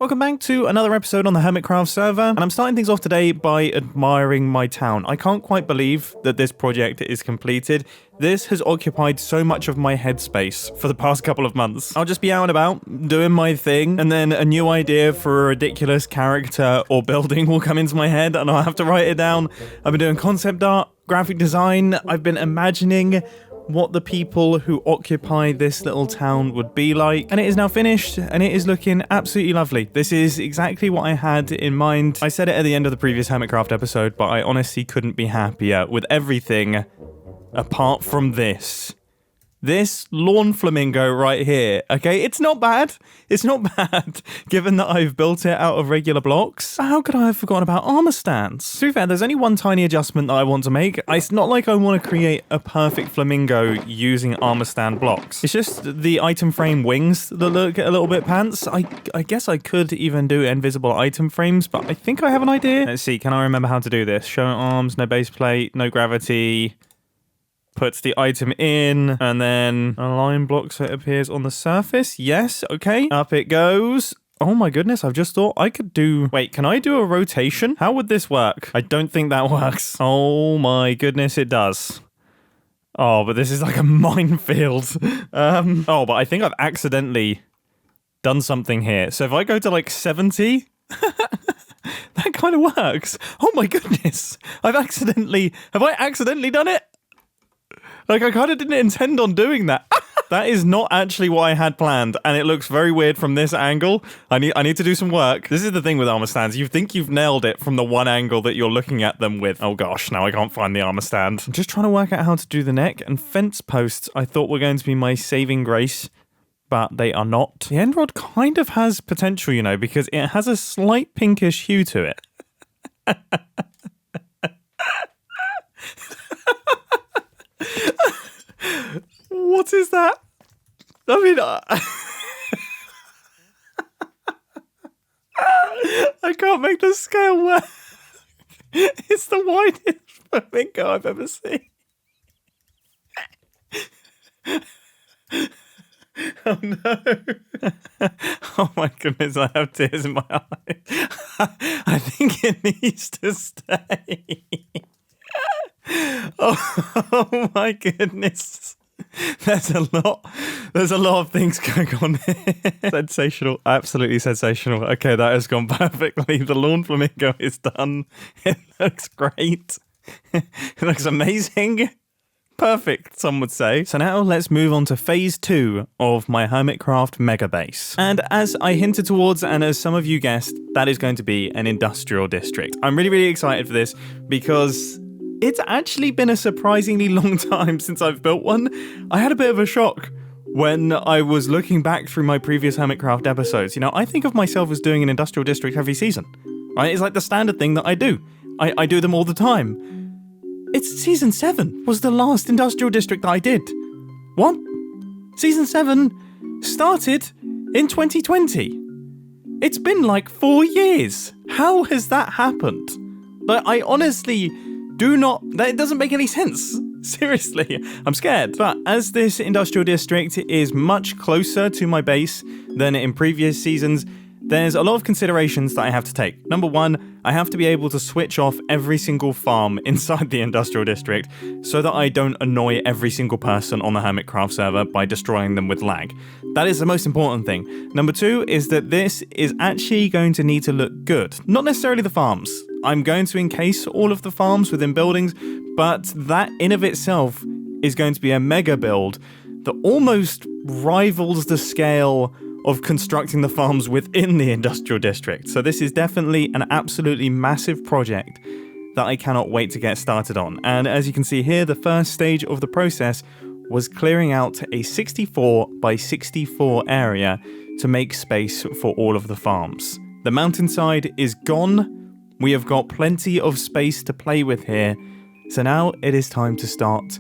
Welcome back to another episode on the Hermitcraft server, and I'm starting things off today by admiring my town. I can't quite believe that this project is completed. This has occupied so much of my headspace for the past couple of months. I'll just be out and about, doing my thing, and then a new idea for a ridiculous character or building will come into my head, and I'll have to write it down. I've been doing concept art, graphic design, I've been imagining what the people who occupy this little town would be like. And it is now finished, and it is looking absolutely lovely. This is exactly what I had in mind. I said it at the end of the previous Hermitcraft episode, but I honestly couldn't be happier with everything apart from this. This lawn flamingo right here, okay? It's not bad. It's not bad, given that I've built it out of regular blocks. How could I have forgotten about armor stands? To be fair, there's only one tiny adjustment that I want to make. It's not like I want to create a perfect flamingo using armor stand blocks. It's just the item frame wings that look a little bit pants. I guess I could even do invisible item frames, but I think I have an idea. Let's see, can I remember how to do this? Show arms, no base plate, no gravity. Puts the item in, and then a line block so it appears on the surface. Yes, okay. Up it goes. Oh my goodness, I've just thought I could do... Wait, can I do a rotation? How would this work? I don't think that works. Oh my goodness, it does. Oh, but this is like a minefield. Oh, but I think I've accidentally done something here. So if I go to like 70... that kind of works. Oh my goodness. Have I accidentally done it? Like, I kind of didn't intend on doing that. That is not actually what I had planned, and it looks very weird from this angle. I need to do some work. This is the thing with armor stands. You think you've nailed it from the one angle that you're looking at them with. Oh gosh, now I can't find the armor stand. I'm just trying to work out how to do the neck, and fence posts I thought were going to be my saving grace, but they are not. The end rod kind of has potential, you know, because it has a slight pinkish hue to it. What is that? I mean, I can't make the scale work. It's the widest flamingo I've ever seen. Oh no. Oh my goodness, I have tears in my eyes. I think it needs to stay. Oh my goodness. There's a lot of things going on here. Sensational, absolutely sensational. Okay, that has gone perfectly. The lawn flamingo is done. It looks great. It looks amazing. Perfect, some would say. So now let's move on to phase 2 of my Hermitcraft mega base. And as I hinted towards, and as some of you guessed, that is going to be an industrial district. I'm really, really excited for this because it's actually been a surprisingly long time since I've built one. I had a bit of a shock when I was looking back through my previous Hermitcraft episodes. You know, I think of myself as doing an industrial district every season, right? It's like the standard thing that I do. I do them all the time. It's season 7 was the last industrial district that I did. What? Season 7 started in 2020. It's been like 4 years. How has that happened? Like, I honestly do not... That doesn't make any sense. Seriously, I'm scared. But as this industrial district is much closer to my base than in previous seasons, there's a lot of considerations that I have to take. Number one, I have to be able to switch off every single farm inside the industrial district so that I don't annoy every single person on the Hermitcraft server by destroying them with lag. That is the most important thing. Number two is that this is actually going to need to look good. Not necessarily the farms. I'm going to encase all of the farms within buildings, but that in of itself is going to be a mega build that almost rivals the scale of constructing the farms within the industrial district. So this is definitely an absolutely massive project that I cannot wait to get started on. And as you can see here, the first stage of the process was clearing out a 64 by 64 area to make space for all of the farms. The mountainside is gone. We have got plenty of space to play with here. So now it is time to start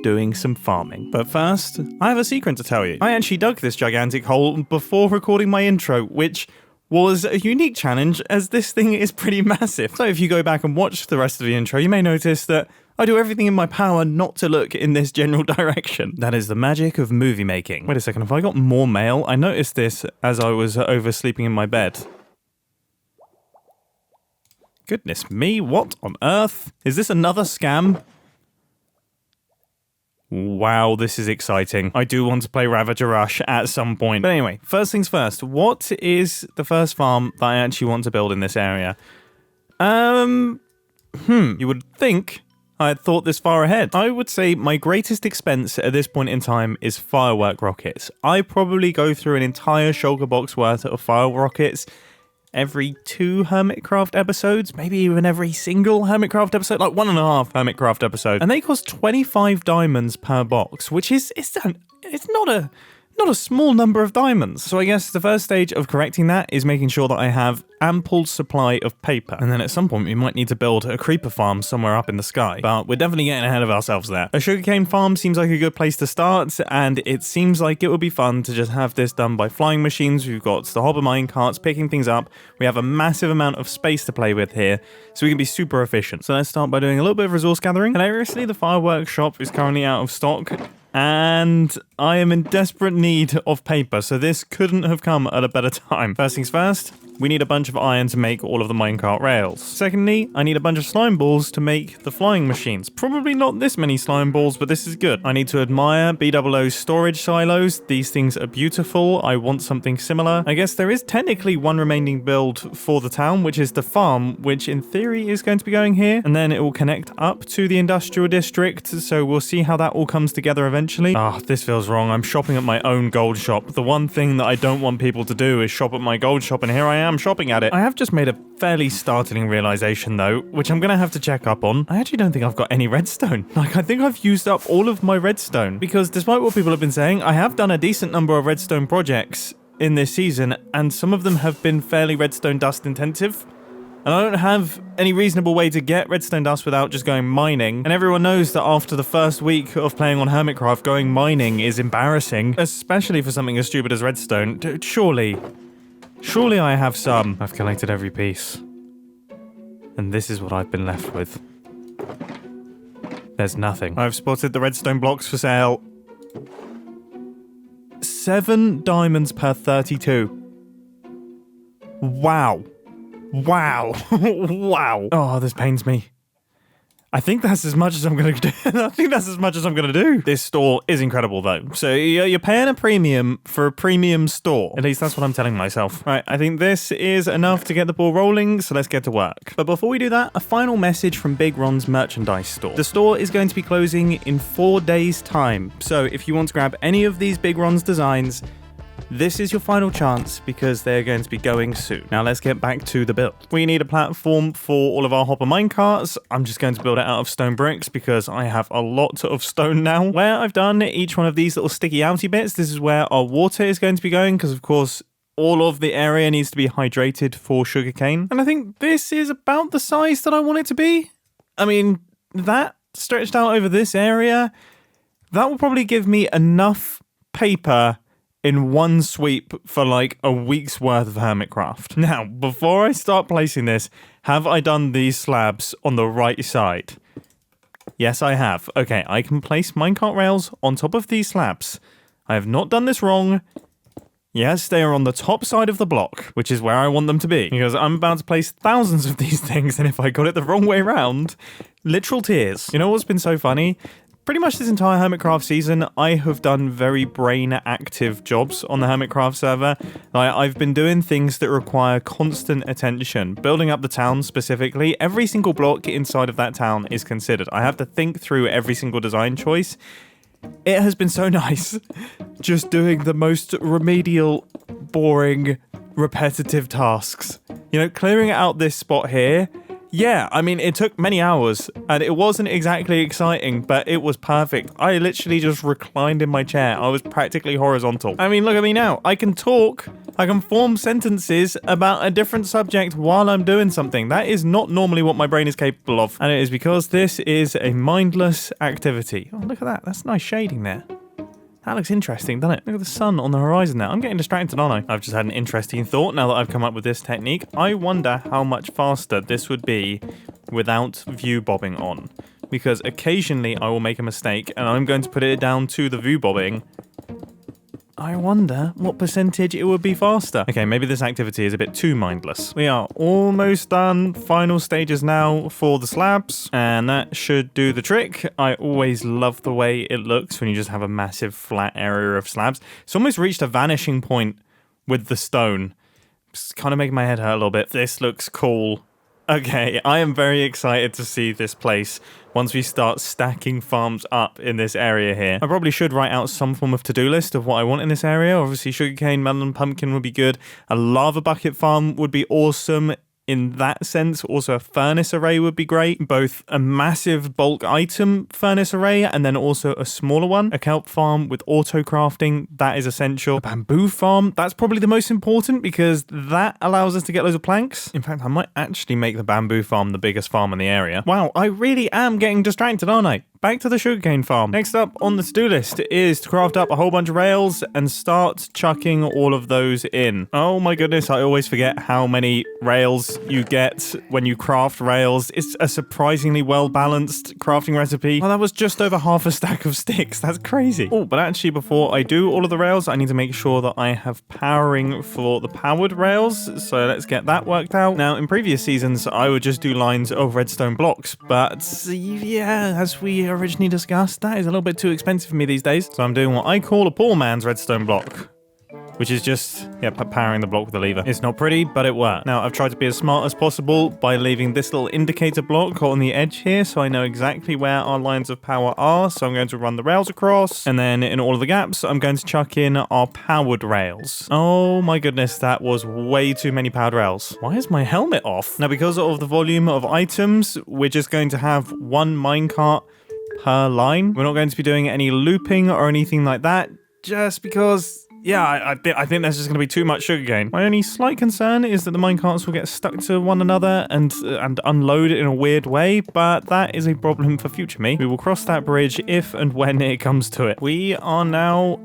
doing some farming. But first, I have a secret to tell you. I actually dug this gigantic hole before recording my intro, which was a unique challenge as this thing is pretty massive. So if you go back and watch the rest of the intro, you may notice that I do everything in my power not to look in this general direction. That is the magic of movie making. Wait a second, have I got more mail? I noticed this as I was oversleeping in my bed. Goodness me, what on earth? Is this another scam? Wow, this is exciting. I do want to play Ravager Rush at some point. But anyway, first things first. What is the first farm that I actually want to build in this area? You would think I had thought this far ahead. I would say my greatest expense at this point in time is firework rockets. I probably go through an entire shulker box worth of fire rockets every 2 Hermitcraft episodes, maybe even every single Hermitcraft episode, like 1.5 Hermitcraft episodes. And they cost 25 diamonds per box, which is, it's not a small number of diamonds. So I guess the first stage of correcting that is making sure that I have ample supply of paper. And then at some point we might need to build a creeper farm somewhere up in the sky. But we're definitely getting ahead of ourselves there. A sugarcane farm seems like a good place to start, and it seems like it would be fun to just have this done by flying machines. We've got the hopper mine carts picking things up. We have a massive amount of space to play with here, so we can be super efficient. So let's start by doing a little bit of resource gathering. Hilariously, the fireworks shop is currently out of stock, and I am in desperate need of paper, so this couldn't have come at a better time. First things first, we need a bunch of iron to make all of the minecart rails. Secondly, I need a bunch of slime balls to make the flying machines. Probably not this many slime balls, but this is good. I need to admire BOO's storage silos. These things are beautiful. I want something similar. I guess there is technically one remaining build for the town, which is the farm, which in theory is going to be going here, and then it will connect up to the industrial district, so we'll see how that all comes together eventually. This feels wrong. I'm shopping at my own gold shop. The one thing that I don't want people to do is shop at my gold shop, and here I am shopping at it. I have just made a fairly startling realization though, which I'm gonna have to check up on. I actually don't think I've got any redstone. Like, I think I've used up all of my redstone, because despite what people have been saying, I have done a decent number of redstone projects in this season, and some of them have been fairly redstone dust intensive. And I don't have any reasonable way to get redstone dust without just going mining. And everyone knows that after the first week of playing on Hermitcraft, going mining is embarrassing, especially for something as stupid as redstone. Surely I have some. I've collected every piece. And this is what I've been left with. There's nothing. I've spotted the redstone blocks for sale. 7 diamonds per 32. Wow. Wow. Wow. Oh, this pains me. I think that's as much as I'm going to do. This store is incredible though. So you're paying a premium for a premium store. At least that's what I'm telling myself. Right, I think this is enough to get the ball rolling, so let's get to work. But before we do that, a final message from Big Ron's merchandise store. The store is going to be closing in 4 days' time. So if you want to grab any of these Big Ron's designs, this is your final chance, because they're going to be going soon. Now let's get back to the build. We need a platform for all of our hopper minecarts. I'm just going to build it out of stone bricks because I have a lot of stone now. Where I've done each one of these little sticky outy bits, this is where our water is going to be going, because of course all of the area needs to be hydrated for sugarcane. And I think this is about the size that I want it to be. I mean, that stretched out over this area, that will probably give me enough paper in one sweep for like a week's worth of Hermitcraft. Now, before I start placing this, have I done these slabs on the right side? Yes, I have. Okay, I can place minecart rails on top of these slabs. I have not done this wrong. Yes, they are on the top side of the block, which is where I want them to be, because I'm about to place thousands of these things, and if I got it the wrong way around, literal tears. You know what's been so funny? Pretty much this entire Hermitcraft season, I have done very brain-active jobs on the Hermitcraft server. I've been doing things that require constant attention. Building up the town specifically, every single block inside of that town is considered. I have to think through every single design choice. It has been so nice just doing the most remedial, boring, repetitive tasks. You know, clearing out this spot here, yeah, I mean, it took many hours, and it wasn't exactly exciting, but it was perfect. I literally just reclined in my chair. I was practically horizontal. I mean, look at me now. I can talk. I can form sentences about a different subject while I'm doing something. That is not normally what my brain is capable of, and it is because this is a mindless activity. Oh, look at that. That's nice shading there. That looks interesting, doesn't it? Look at the sun on the horizon there. I'm getting distracted, aren't I? I've just had an interesting thought now that I've come up with this technique. I wonder how much faster this would be without view bobbing on. Because occasionally I will make a mistake and I'm going to put it down to the view bobbing. I wonder what percentage it would be faster. Okay, maybe this activity is a bit too mindless. We are almost done. Final stages now for the slabs, and that should do the trick. I always love the way it looks when you just have a massive flat area of slabs. It's almost reached a vanishing point with the stone. It's kind of making my head hurt a little bit. This looks cool. Okay, I am very excited to see this place once we start stacking farms up in this area here. I probably should write out some form of to-do list of what I want in this area. Obviously, sugarcane, melon, pumpkin would be good. A lava bucket farm would be awesome. In that sense, also a furnace array would be great. Both a massive bulk item furnace array and then also a smaller one. A kelp farm with auto crafting, that is essential. A bamboo farm, that's probably the most important because that allows us to get loads of planks. In fact, I might actually make the bamboo farm the biggest farm in the area. Wow, I really am getting distracted, aren't I? Back to the sugarcane farm. Next up on the to-do list is to craft up a whole bunch of rails and start chucking all of those in. Oh my goodness, I always forget how many rails you get when you craft rails. It's a surprisingly well-balanced crafting recipe. Well, that was just over half a stack of sticks. That's crazy. Oh, but actually before I do all of the rails, I need to make sure that I have powering for the powered rails. So let's get that worked out. Now, in previous seasons, I would just do lines of redstone blocks, but yeah, as we originally discussed, that is a little bit too expensive for me these days. So I'm doing what I call a poor man's redstone block, which is just, powering the block with a lever. It's not pretty, but it worked. Now, I've tried to be as smart as possible by leaving this little indicator block on the edge here, so I know exactly where our lines of power are. So I'm going to run the rails across, and then in all of the gaps, I'm going to chuck in our powered rails. Oh my goodness, that was way too many powered rails. Why is my helmet off? Now, because of the volume of items, we're just going to have one minecart per line. We're not going to be doing any looping or anything like that, just because, yeah, I think there's just going to be too much sugarcane. My only slight concern is that the minecarts will get stuck to one another and unload in a weird way, but that is a problem for future me. We will cross that bridge if and when it comes to it. We are now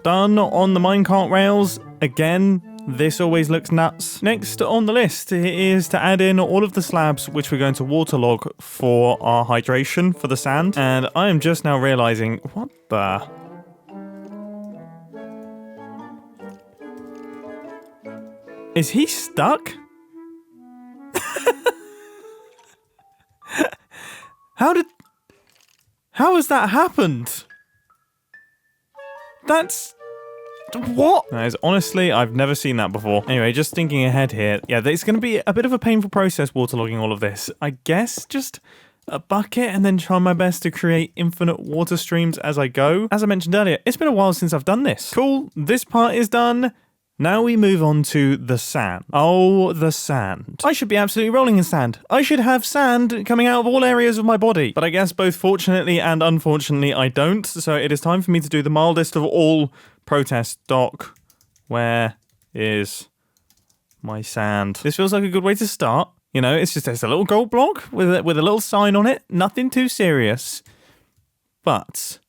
done on the minecart rails. Again, this always looks nuts. Next on the list is to add in all of the slabs which we're going to waterlog for our hydration for the sand. And I am just now realizing, what the... Is he stuck? How has that happened? That's... What? That is, honestly, I've never seen that before. Anyway, just thinking ahead here. Yeah, it's going to be a bit of a painful process waterlogging all of this. I guess just a bucket and then try my best to create infinite water streams as I go. As I mentioned earlier, it's been a while since I've done this. Cool, this part is done. Now we move on to the sand. Oh, the sand. I should be absolutely rolling in sand. I should have sand coming out of all areas of my body. But I guess both fortunately and unfortunately I don't. So it is time for me to do the mildest of all protests. Doc, where is my sand? This feels like a good way to start. You know, it's a little gold block with a little sign on it. Nothing too serious. But...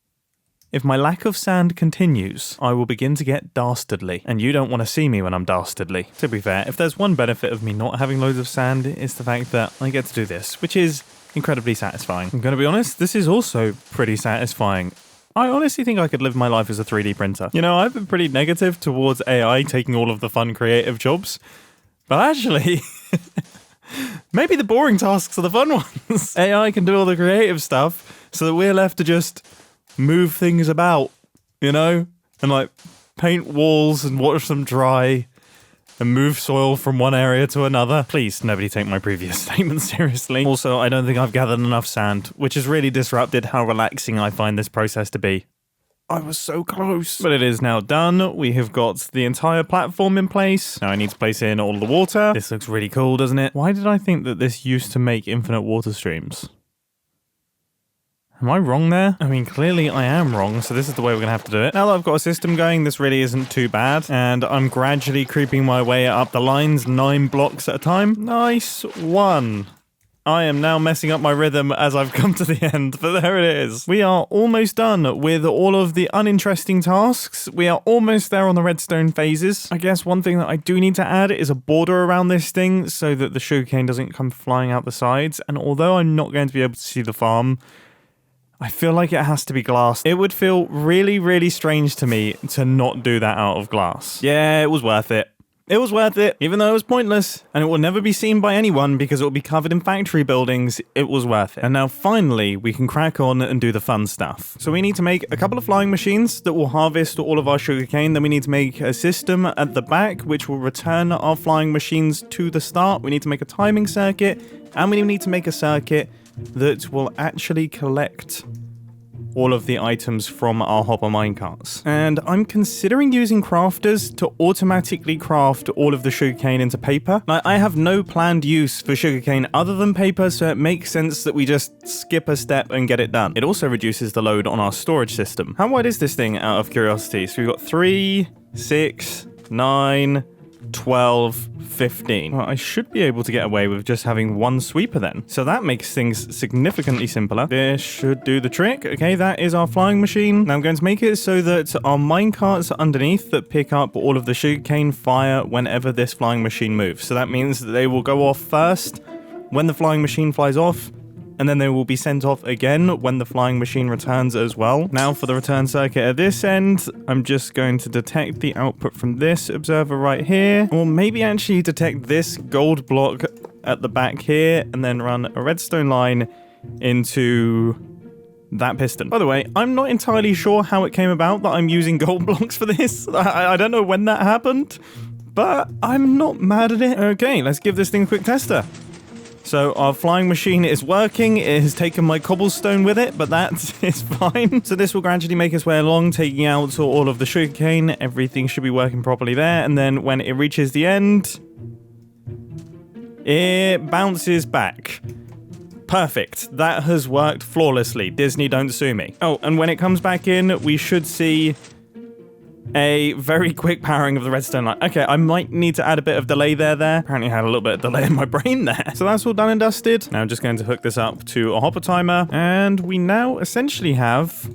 if my lack of sand continues, I will begin to get dastardly. And you don't want to see me when I'm dastardly. To be fair, if there's one benefit of me not having loads of sand, it's the fact that I get to do this, which is incredibly satisfying. I'm going to be honest, this is also pretty satisfying. I honestly think I could live my life as a 3D printer. You know, I've been pretty negative towards AI taking all of the fun creative jobs. But actually... maybe the boring tasks are the fun ones. AI can do all the creative stuff, so that we're left to just... move things about, you know, and like paint walls and watch them dry and move soil from one area to another. Please, nobody take my previous statement seriously. Also, I don't think I've gathered enough sand, which has really disrupted how relaxing I find this process to be. I was so close. But it is now done. We have got the entire platform in place. Now I need to place in all the water. This looks really cool, doesn't it? Why did I think that this used to make infinite water streams? Am I wrong there? I mean, clearly I am wrong, so this is the way we're going to have to do it. Now that I've got a system going, this really isn't too bad, and I'm gradually creeping my way up the lines, 9 blocks at a time. Nice one. I am now messing up my rhythm as I've come to the end, but there it is. We are almost done with all of the uninteresting tasks. We are almost there on the redstone phases. I guess one thing that I do need to add is a border around this thing so that the sugarcane doesn't come flying out the sides, and although I'm not going to be able to see the farm, I feel like it has to be glass. It would feel really, really strange to me to not do that out of glass. Yeah, it was worth it. It was worth it, even though it was pointless, and it will never be seen by anyone because it will be covered in factory buildings. It was worth it. And now finally, we can crack on and do the fun stuff. So we need to make a couple of flying machines that will harvest all of our sugarcane. Then we need to make a system at the back, which will return our flying machines to the start. We need to make a timing circuit, and we need to make a circuit that will actually collect all of the items from our hopper minecarts. And I'm considering using crafters to automatically craft all of the sugarcane into paper. Now, I have no planned use for sugarcane other than paper, so it makes sense that we just skip a step and get it done. It also reduces the load on our storage system. How wide is this thing, out of curiosity? So we've got 3, 6, 9, 12, 15. Well, I should be able to get away with just having one sweeper then. So that makes things significantly simpler. This should do the trick. Okay, that is our flying machine. Now I'm going to make it so that our minecarts underneath that pick up all of the sugarcane fire whenever this flying machine moves. So that means that they will go off first when the flying machine flies off, and then they will be sent off again when the flying machine returns as well. Now for the return circuit at this end, I'm just going to detect the output from this observer right here, or maybe actually detect this gold block at the back here, and then run a redstone line into that piston. By the way, I'm not entirely sure how it came about that I'm using gold blocks for this. I don't know when that happened, but I'm not mad at it. Okay, let's give this thing a quick tester. So our flying machine is working. It has taken my cobblestone with it, but that is fine. So this will gradually make its way along, taking out all of the sugarcane. Everything should be working properly there. And then when it reaches the end, it bounces back. Perfect. That has worked flawlessly. Disney, don't sue me. Oh, and when it comes back in, we should see a very quick powering of the redstone line. Okay, I might need to add a bit of delay there. Apparently I had a little bit of delay in my brain there. So that's all done and dusted. Now I'm just going to hook this up to a hopper timer, and we now essentially have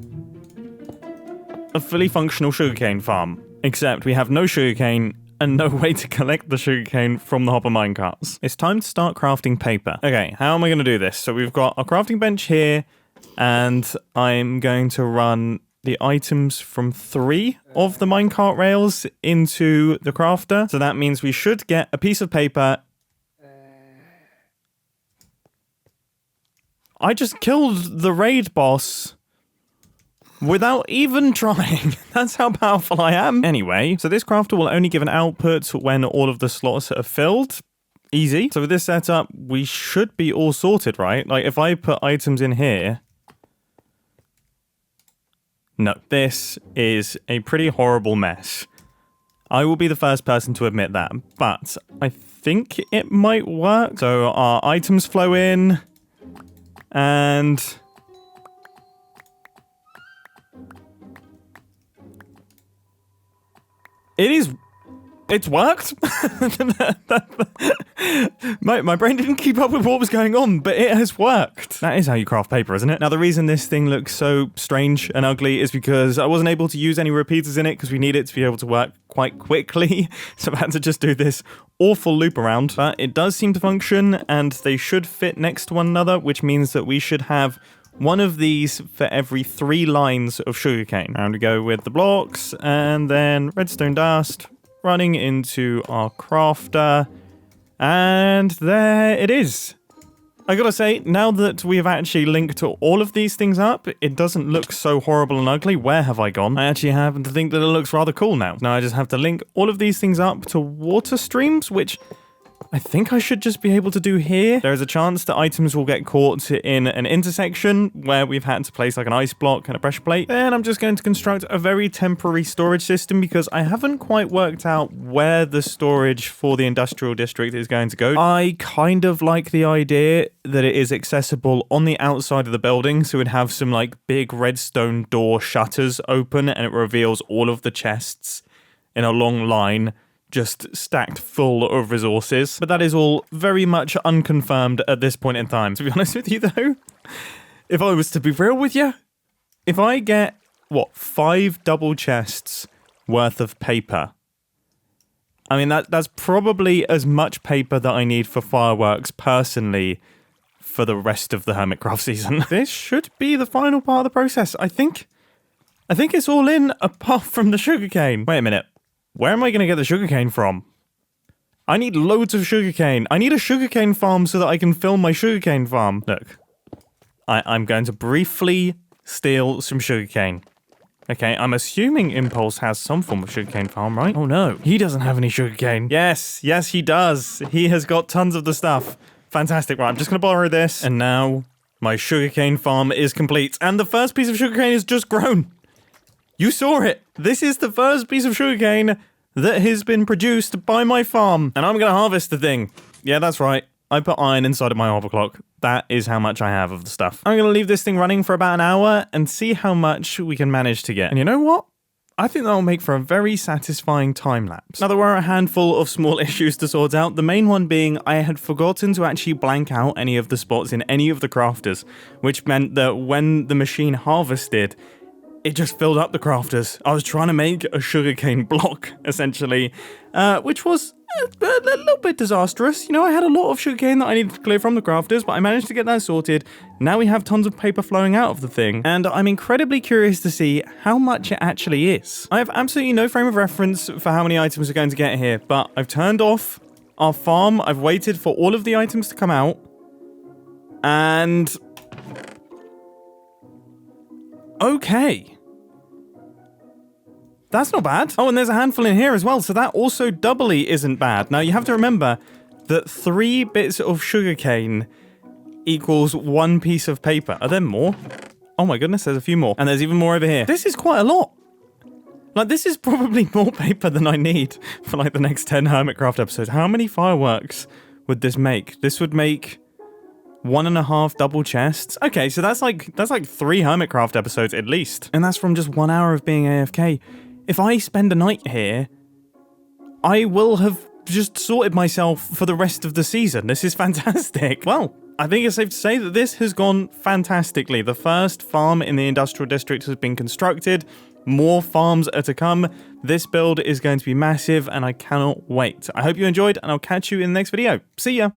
a fully functional sugarcane farm. Except we have no sugarcane and no way to collect the sugarcane from the hopper minecarts. It's time to start crafting paper. Okay, how am I going to do this? So we've got a crafting bench here, and I'm going to run the items from 3 of the minecart rails into the crafter. So that means we should get a piece of paper. I just killed the raid boss without even trying. That's how powerful I am. Anyway, so this crafter will only give an output when all of the slots are filled. Easy. So with this setup, we should be all sorted, right? Like if I put items in here, no, this is a pretty horrible mess. I will be the first person to admit that, but I think it might work. So our items flow in, and it's worked. My brain didn't keep up with what was going on, but it has worked. That is how you craft paper, isn't it? Now, the reason this thing looks so strange and ugly is because I wasn't able to use any repeaters in it because we need it to be able to work quite quickly. So I had to just do this awful loop around. But it does seem to function, and they should fit next to one another, which means that we should have one of these for every 3 lines of sugarcane. And we go with the blocks, and then redstone dust running into our crafter, and there it is. I gotta say, now that we've actually linked all of these things up, it doesn't look so horrible and ugly. Where have I gone? I actually happen to think that it looks rather cool now. Now I just have to link all of these things up to water streams, which I think I should just be able to do here. There is a chance that items will get caught in an intersection where we've had to place like an ice block and a pressure plate. Then I'm just going to construct a very temporary storage system because I haven't quite worked out where the storage for the industrial district is going to go. I kind of like the idea that it is accessible on the outside of the building, so it'd have some like big redstone door shutters open and it reveals all of the chests in a long line, just stacked full of resources. But that is all very much unconfirmed at this point in time. To be honest with you, though, if I was to be real with you, if I get, 5 double chests worth of paper, I mean, that's probably as much paper that I need for fireworks, personally, for the rest of the Hermitcraft season. This should be the final part of the process. I think it's all in apart from the sugarcane. Wait a minute. Where am I going to get the sugarcane from? I need loads of sugarcane. I need a sugarcane farm so that I can film my sugarcane farm. Look, I'm going to briefly steal some sugarcane. Okay, I'm assuming Impulse has some form of sugarcane farm, right? Oh no, he doesn't have any sugarcane. Yes, he does. He has got tons of the stuff. Fantastic. Right, I'm just going to borrow this. And now my sugarcane farm is complete. And the first piece of sugarcane is just grown. You saw it. This is the first piece of sugarcane that has been produced by my farm. And I'm going to harvest the thing. Yeah, that's right. I put iron inside of my overclock. That is how much I have of the stuff. I'm going to leave this thing running for about an hour and see how much we can manage to get. And you know what? I think that'll make for a very satisfying time lapse. Now, there were a handful of small issues to sort out, the main one being I had forgotten to actually blank out any of the spots in any of the crafters, which meant that when the machine harvested, it just filled up the crafters. I was trying to make a sugarcane block, essentially, which was a little bit disastrous. You know, I had a lot of sugarcane that I needed to clear from the crafters, but I managed to get that sorted. Now we have tons of paper flowing out of the thing, and I'm incredibly curious to see how much it actually is. I have absolutely no frame of reference for how many items we're going to get here, but I've turned off our farm. I've waited for all of the items to come out, and okay. That's not bad. Oh, and there's a handful in here as well, so that also doubly isn't bad. Now, you have to remember that 3 bits of sugarcane equals 1 piece of paper. Are there more? Oh my goodness, there's a few more. And there's even more over here. This is quite a lot. Like, this is probably more paper than I need for, like, the next 10 Hermitcraft episodes. How many fireworks would this make? This would make 1.5 double chests. Okay, so that's like 3 Hermitcraft episodes at least. And that's from just 1 hour of being AFK. If I spend a night here, I will have just sorted myself for the rest of the season. This is fantastic. Well, I think it's safe to say that this has gone fantastically. The first farm in the industrial district has been constructed. More farms are to come. This build is going to be massive, and I cannot wait. I hope you enjoyed, and I'll catch you in the next video. See ya!